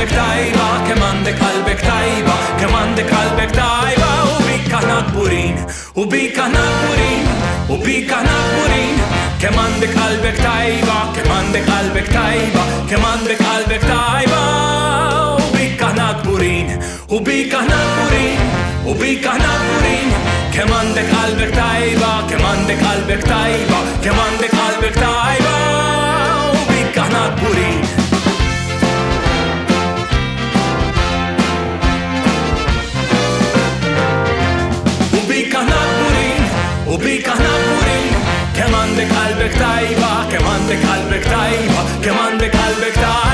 qalbek tajba, kemm għandek qalbek tajba, kemm għandek qalbek tajba. U bik aħna kburin, u bik aħna kburin, u bik aħna kburin. Kemm għandek qalbek tajba, kemm għandek qalbek tajba, kemm għandek qalbek tajba. U bik aħna kburin, u bik aħna kburin, u bik aħna kburin. Kemm għandek qalbek tajba, kemm għandek qalbek tajba, kemm għandek qalbek tajba. U bik aħna kburin. U bik aħna kburin, u bik aħna kburin. Kemm għandek qalbek tajba, kemm għandek qalbek tajba, kemm għandek qalbek tajba.